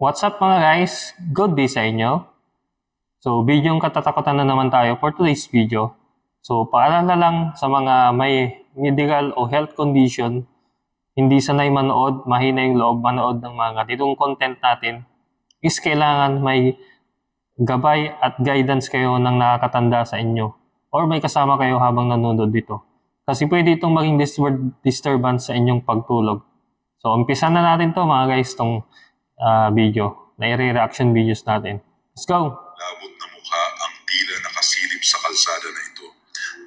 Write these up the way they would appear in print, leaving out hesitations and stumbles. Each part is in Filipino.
What's up mga guys? Good day sa inyo. So, bidyong katatakutan na naman tayo for today's video. So, paalala lang sa mga may medical o health condition, hindi sanay manood, mahina yung loob manood ng mga ganitong content natin, is kailangan may gabay at guidance kayo ng nakakatanda sa inyo or may kasama kayo habang nanonood dito. Kasi pwede itong maging disturbance sa inyong pagtulog. So, umpisa na natin to mga guys, tong video, na i-reaction videos natin. Let's go! Labot na mukha ang tila nakasilip sa kalsada na ito.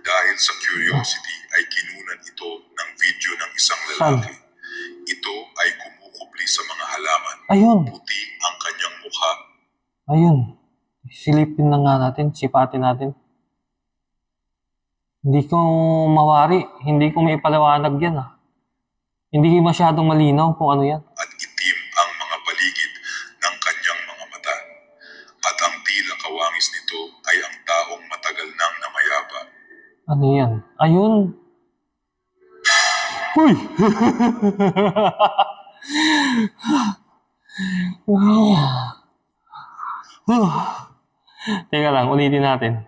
Dahil sa curiosity ay kinunan ito ng video ng isang lalaki. Ito ay kumukupli sa mga halaman. Ayun! Puti ang kanyang mukha. Ayun! Silipin na nga natin, sipatin natin. Hindi ko mawari, hindi ko maipaliwanag yan Hindi masyadong malinaw kung ano yan. At itim ang mga paligid ng kanyang mga mata. At ang tila kawangis nito ay ang taong matagal nang namayapa. Ano yan? Ayun! Uy! Teka lang, ulitin natin.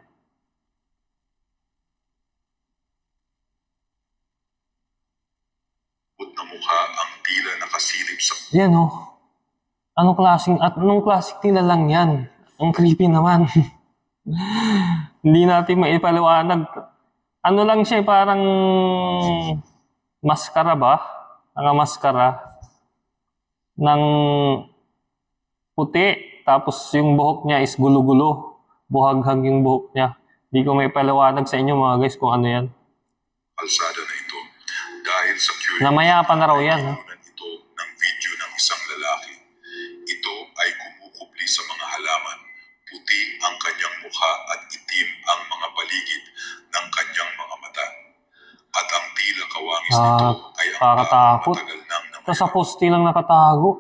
Labot na mukha ang tila nakasilip sa... Yan Anong klaseng tila lang yan? Ang creepy naman. Hindi natin maipaliwanag. Ano lang siya, parang maskara ba? Naka-maskara ng puti. Tapos yung buhok niya is gulo-gulo. Buhaghag yung buhok niya. Hindi ko maipaliwanag sa inyo mga guys kung ano yan. kalsada na ito. Dahil sa curiosity, Namaya pa na raw yan. kinunan ito ng video ng isang lalaki. Ito ay kumukupli sa mga halaman. Puti ang kanyang mukha at itim ang mga paligid ng kanyang mga mata. At ang tila kawangis nito ay ang Nakakatakot. matagal nang Tapos sa poste lang nakatago.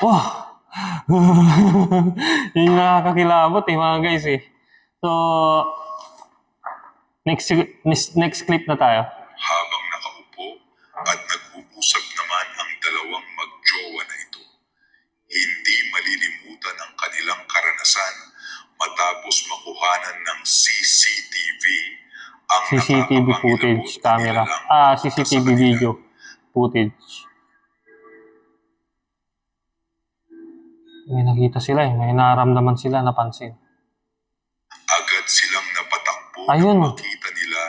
Oh! Yung nakakakilabot mga guys So, next clip na tayo. Habang nakaupo at nag-uusap naman ang dalawang magjowa na ito. Hindi malilimutan ang kanilang karanasan matapos makuhanan ng CCTV ang CCTV footage, camera. CCTV video footage. May nakita sila may naramdaman sila, napansin. Agad silang napatakbo Ayun. nang makita nila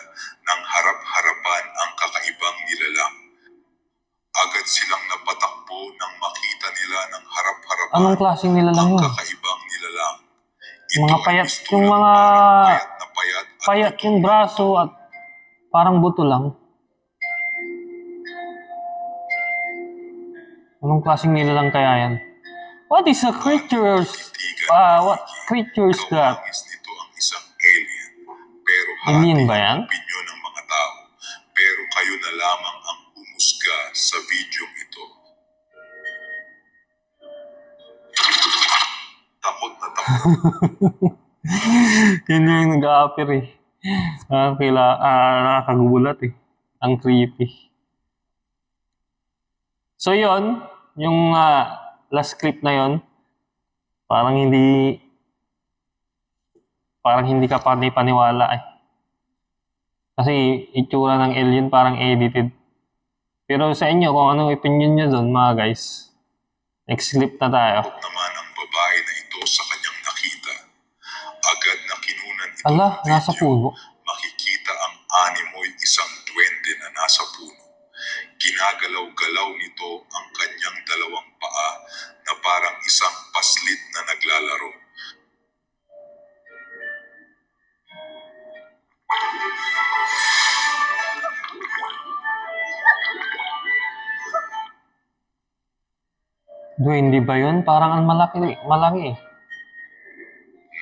ng harap-harapan ang kakaibang nilalang. Agad silang napatakbo nang makita nila ng harap-harapan Anong klaseng nilalang ang yun? kakaibang nilalang. Mga ay payat, gusto yung lang mga parang payat na payat at payat yung braso at parang buto lang. Anong klaseng nilalang kaya yan? What is a creatures? What creatures that? kawangis nito ang isang alien. Pero Alien hati ba yan? ang opinyon ng mga tao. Pero kayo na lamang ang humusga sa video ito. Takot na takot. Yun yung nag-a-appear nakakagulat Ang creepy. So yun, yung last clip na yun, parang hindi ka paniwala Kasi itsura ng alien parang edited. Pero sa inyo, kung anong opinion nyo dun mga guys, next clip na tayo. Naman ang babae na ito sa kanyang nakita. Agad na kinunan ito Ala, ng nasa video. puno. Makikita ang animoy isang duwende na nasa puno. Ginagalaw-galaw nito ang kanyang dalawang paa na parang isang paslit na naglalaro. Duwende ba yun? Parang ang malaki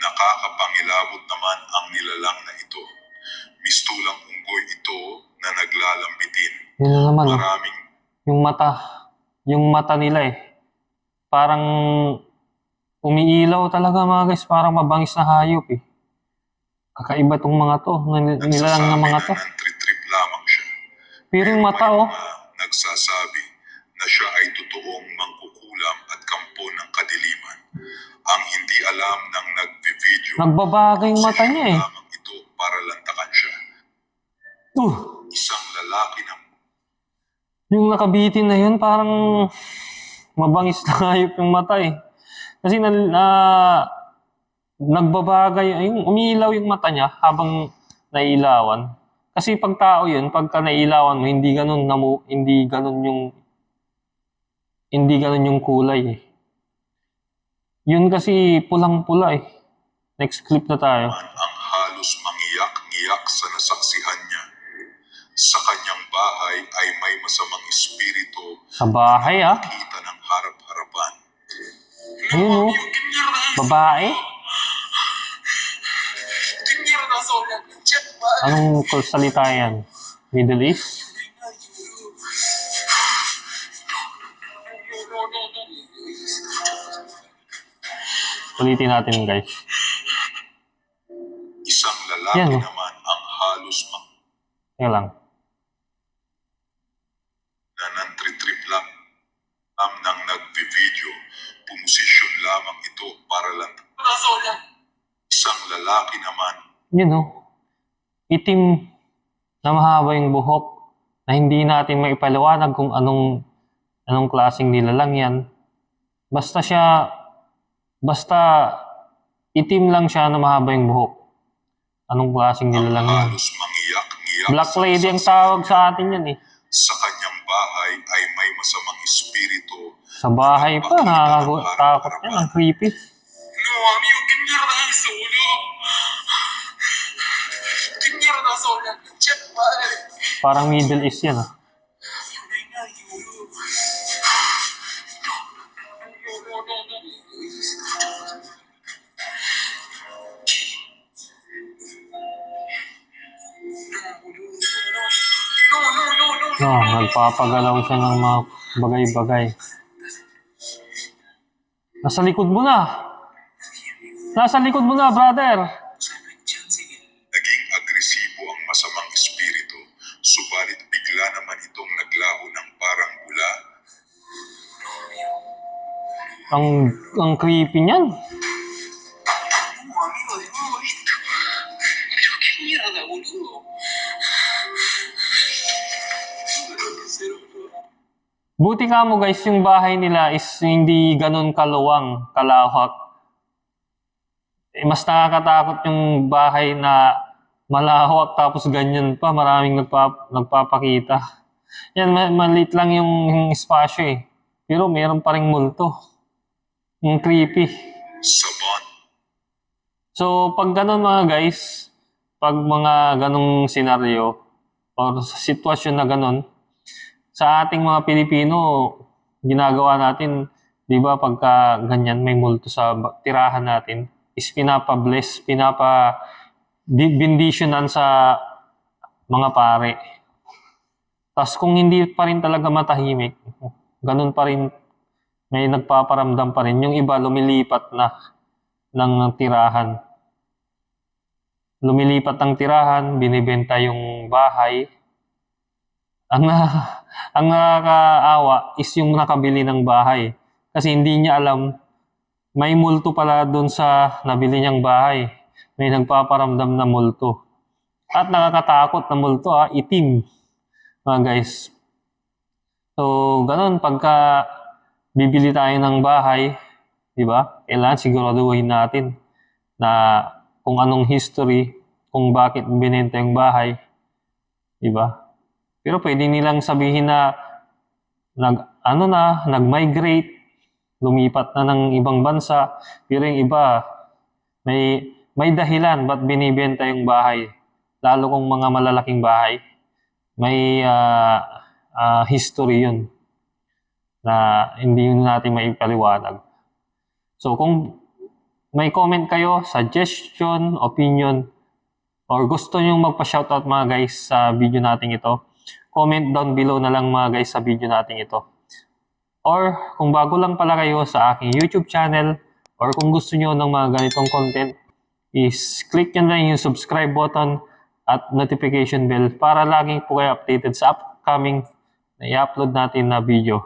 Nakakapangilabot naman ang nilalang na ito. Mistulang unggoy ito na naglalambitin. Yun na naman Maraming Yung mata nila parang umiilaw talaga mga guys. Parang mabangis na hayop Kakaiba tong mga to. Nilalang na mga to. nagsasabi na nantritrip lamang siya. Pero yung mata May mga nagsasabi na siya ay totoong mangkukulam at kampo ng kadiliman. Ang hindi alam ng nagbi-video, Nagbabagay yung mata niya eh. lamang ito para lantakan siya. Isang lalaki na Yung nakabitin na yun, parang mabangis na hayop yung mata eh. Kasi nagbabagay, yung umiilaw yung mata niya habang nailawan. Kasi pag tao yun, pagka nailawan mo, hindi ganun yung kulay eh. Yun kasi pulang-pula eh. Next clip na tayo. ang halos mangiyak-ngiyak sa nasaksihan niya. Sa kanyang bahay ay may masamang espiritu Sa bahay ah. kita ng harap-harapan. Ayun oh. Babae. Anong salita yan? Middle East? Ulitin natin guys. Isang lalaki Yan, oh. naman ang halos Teka lang. na nantritrip lang nang nagbi-video. Pumosisyon lamang ito para lang. Isang lalaki naman Yun oh. Itim na mahaba yung buhok na hindi natin maipaliwanag kung anong klaseng nilalang yan. Basta itim lang siya na mahaba yung buhok. Anong klaseng nilalang yan? halos mangiyak-ngiyak Black lady ang tawag sa atin yan eh. sa kanyang bahay ay may masamang espiritu. Sa bahay pa, nakakatakot yan. Ang creepy. Parang Middle East yan ah. No, nagpapagalaw siya ng mga bagay-bagay. Nasa likod mo na! Nasa likod mo na, brother! Naging agresibo ang masamang espiritu, subalit bigla naman itong naglaho ng parang bula. Ang creepy niyan. Buti nga mo guys, yung bahay nila is hindi ganun kaluwang, kalawak. Mas nakakatakot yung bahay na malawak tapos ganyan pa, maraming nagpapakita. Yan, maliit lang yung espasyo eh. Pero meron pa ring multo. Yung creepy. Saban, So, pag ganun mga guys, pag mga ganung senaryo or sitwasyon na ganun, sa ating mga Pilipino, ginagawa natin, di ba, pagka ganyan may multo sa tirahan natin, is pinapa-bless, bindisyonan sa mga pare. Tapos kung hindi pa rin talaga matahimik, ganun pa rin, may nagpaparamdam pa rin. Yung iba lumilipat na ng tirahan. Lumilipat ng tirahan, binibenta yung bahay. Ang nakakaawa is yung nakabili ng bahay. Kasi hindi niya alam, may multo pala doon sa nabili niyang bahay. May nagpaparamdam na multo. At nakakatakot na multo, itim. Mga guys. So, ganun, pagka bibili tayo ng bahay, di ba? Kailangan siguraduhin natin na kung anong history, kung bakit binenta yung bahay, di ba? Pero pwede nilang sabihin na nag-migrate, lumipat na ng ibang bansa, pero yung iba may dahilan ba't binibenta yung bahay. Lalo kung mga malalaking bahay, may history yun na hindi natin maipaliwanag. So kung may comment kayo, suggestion, opinion, or gusto nyo magpa-shoutout mga guys sa video natin ito, comment down below na lang mga guys sa video natin ito. Or kung bago lang pala kayo sa aking YouTube channel, or kung gusto nyo ng mga ganitong content, is click nyo lang yung subscribe button at notification bell para lagi po kayo updated sa upcoming na i-upload natin na video.